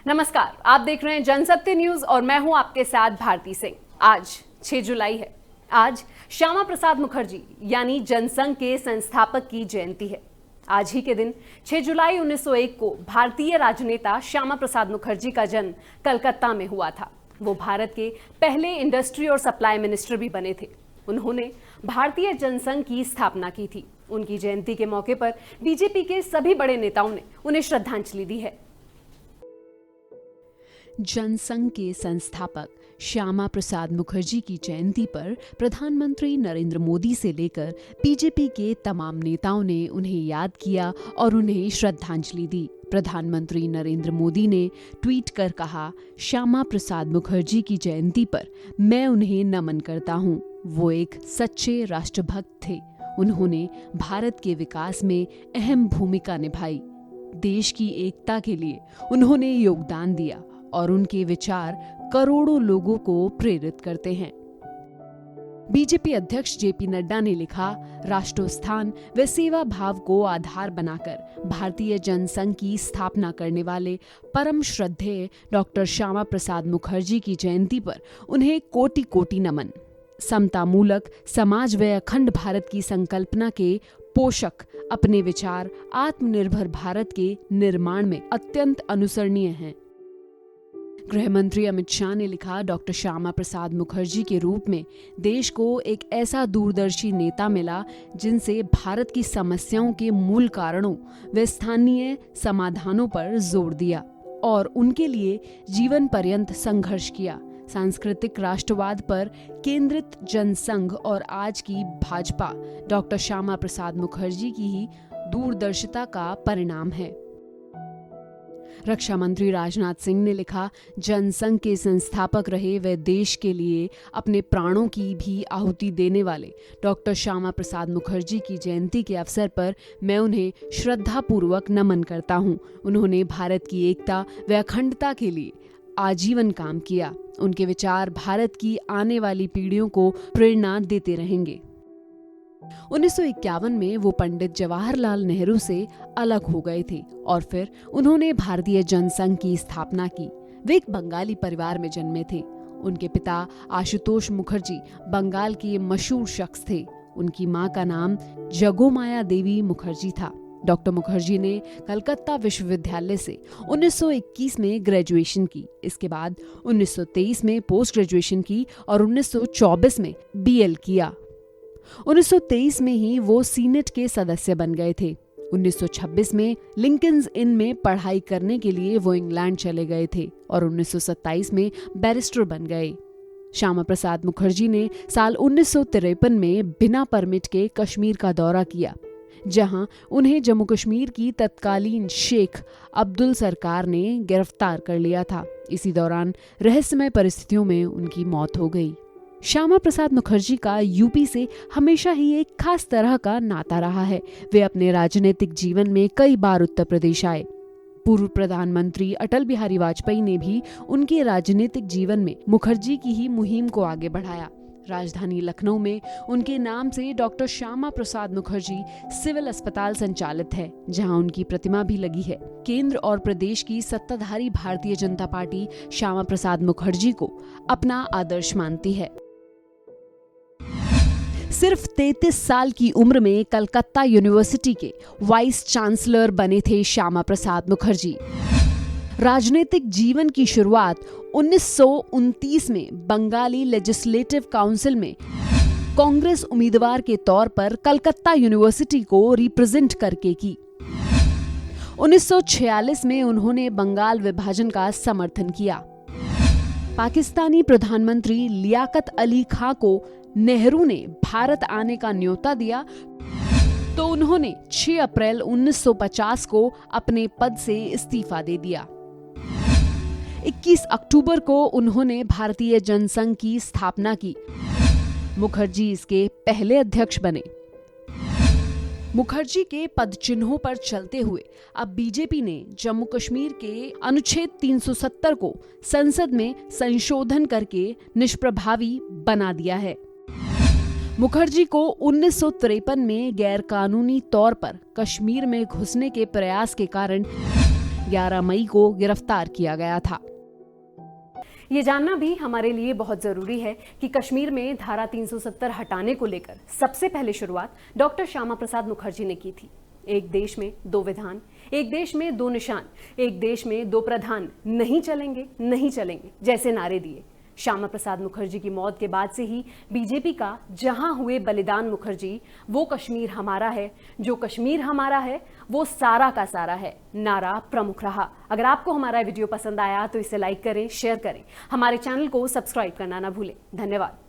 नमस्कार, आप देख रहे हैं जनसत्य न्यूज और मैं हूं आपके साथ भारती सिंह। आज 6 जुलाई है। आज श्यामा प्रसाद मुखर्जी यानी जनसंघ के संस्थापक की जयंती है। आज ही के दिन 6 जुलाई 1901 को भारतीय राजनेता श्यामा प्रसाद मुखर्जी का जन्म कलकत्ता में हुआ था। वो भारत के पहले इंडस्ट्री और सप्लाई मिनिस्टर भी बने थे। उन्होंने भारतीय जनसंघ की स्थापना की थी। उनकी जयंती के मौके पर बीजेपी के सभी बड़े नेताओं ने उन्हें श्रद्धांजलि दी है। जनसंघ के संस्थापक श्यामा प्रसाद मुखर्जी की जयंती पर प्रधानमंत्री नरेंद्र मोदी से लेकर बीजेपी के तमाम नेताओं ने उन्हें याद किया और उन्हें श्रद्धांजलि दी। प्रधानमंत्री नरेंद्र मोदी ने ट्वीट कर कहा, श्यामा प्रसाद मुखर्जी की जयंती पर मैं उन्हें नमन करता हूँ। वो एक सच्चे राष्ट्रभक्त थे। उन्होंने भारत के विकास में अहम भूमिका निभाई। देश की एकता के लिए उन्होंने योगदान दिया और उनके विचार करोड़ों लोगों को प्रेरित करते हैं। बीजेपी अध्यक्ष जेपी नड्डा ने लिखा, राष्ट्रोत्थान व सेवा भाव को आधार बनाकर भारतीय जनसंघ की स्थापना करने वाले परम श्रद्धेय डॉक्टर श्यामा प्रसाद मुखर्जी की जयंती पर उन्हें कोटि कोटि नमन। समतामूलक समाज व अखंड भारत की संकल्पना के पोषक अपने विचार आत्मनिर्भर भारत के निर्माण में अत्यंत अनुसरणीय हैं। गृह मंत्री अमित शाह ने लिखा, डॉक्टर श्यामा प्रसाद मुखर्जी के रूप में देश को एक ऐसा दूरदर्शी नेता मिला जिनसे भारत की समस्याओं के मूल कारणों व स्थानीय समाधानों पर जोर दिया और उनके लिए जीवन पर्यंत संघर्ष किया। सांस्कृतिक राष्ट्रवाद पर केंद्रित जनसंघ और आज की भाजपा डॉक्टर श्यामा प्रसाद मुखर्जी की ही दूरदर्शिता का परिणाम है। रक्षा मंत्री राजनाथ सिंह ने लिखा, जनसंघ के संस्थापक रहे व देश के लिए अपने प्राणों की भी आहुति देने वाले डॉक्टर श्यामा प्रसाद मुखर्जी की जयंती के अवसर पर मैं उन्हें श्रद्धापूर्वक नमन करता हूं। उन्होंने भारत की एकता व अखंडता के लिए आजीवन काम किया। उनके विचार भारत की आने वाली पीढ़ियों को प्रेरणा देते रहेंगे। 1951 में वो पंडित जवाहरलाल नेहरू से अलग हो गए थे और फिर उन्होंने भारतीय जनसंघ की स्थापना की। वे एक बंगाली परिवार में जन्मे थे। उनके पिता आशुतोष मुखर्जी बंगाल के मशहूर शख्स थे। उनकी मां का नाम जगोमाया देवी मुखर्जी था। डॉक्टर मुखर्जी ने कलकत्ता विश्वविद्यालय से 1921 में ग्रेजुएशन की। इसके बाद 1923 में पोस्ट ग्रेजुएशन की और 1924 में बीएल किया। 1923 में ही वो सीनेट के सदस्य बन गए थे। 1926 में लिंकन्स इन में पढ़ाई करने के लिए वो इंग्लैंड चले गए थे और 1927 में बैरिस्टर बन गए। श्यामा प्रसाद मुखर्जी ने साल 1953 में बिना परमिट के कश्मीर का दौरा किया, जहां उन्हें जम्मू कश्मीर की तत्कालीन शेख अब्दुल सरकार ने गिरफ्तार कर लिया था। इसी दौरान रहस्यमय परिस्थितियों में उनकी मौत हो गई। श्यामा प्रसाद मुखर्जी का यूपी से हमेशा ही एक खास तरह का नाता रहा है। वे अपने राजनीतिक जीवन में कई बार उत्तर प्रदेश आए। पूर्व प्रधानमंत्री अटल बिहारी वाजपेयी ने भी उनके राजनीतिक जीवन में मुखर्जी की ही मुहिम को आगे बढ़ाया। राजधानी लखनऊ में उनके नाम से डॉक्टर श्यामा प्रसाद मुखर्जी सिविल अस्पताल संचालित है, जहां उनकी प्रतिमा भी लगी है। केंद्र और प्रदेश की सत्ताधारी भारतीय जनता पार्टी श्यामा प्रसाद मुखर्जी को अपना आदर्श मानती है। सिर्फ 33 साल की उम्र में कलकत्ता यूनिवर्सिटी के वाइस चांसलर बने थे श्यामा प्रसाद मुखर्जी। राजनीतिक जीवन की शुरुआत 1929 में बंगाली लेजिस्लेटिव काउंसिल में कांग्रेस उम्मीदवार के तौर पर कलकत्ता यूनिवर्सिटी को रिप्रेजेंट करके की। 1946 में उन्होंने बंगाल विभाजन का समर्थन किया। पाकिस्तानी प्रधानमंत्री लियाकत अली खां को नेहरू ने भारत आने का न्योता दिया तो उन्होंने 6 अप्रैल 1950 को अपने पद से इस्तीफा दे दिया। 21 अक्टूबर को उन्होंने भारतीय जनसंघ की स्थापना की। मुखर्जी इसके पहले अध्यक्ष बने। मुखर्जी के पद चिन्हों पर चलते हुए अब बीजेपी ने जम्मू कश्मीर के अनुच्छेद 370 को संसद में संशोधन करके निष्प्रभावी बना दिया है। मुखर्जी को 1953 में गैरकानूनी तौर पर कश्मीर में घुसने के प्रयास के कारण 11 मई को गिरफ्तार किया गया था। ये जानना भी हमारे लिए बहुत जरूरी है कि कश्मीर में धारा 370 हटाने को लेकर सबसे पहले शुरुआत डॉक्टर श्यामा प्रसाद मुखर्जी ने की थी। एक देश में दो विधान, एक देश में दो निशान, एक देश में दो प्रधान नहीं चलेंगे, नहीं चलेंगे जैसे नारे दिए। श्यामा प्रसाद मुखर्जी की मौत के बाद से ही बीजेपी का जहां हुए बलिदान मुखर्जी, वो कश्मीर हमारा है, जो कश्मीर हमारा है वो सारा का सारा है नारा प्रमुख रहा। अगर आपको हमारा वीडियो पसंद आया तो इसे लाइक करें, शेयर करें, हमारे चैनल को सब्सक्राइब करना ना भूलें। धन्यवाद।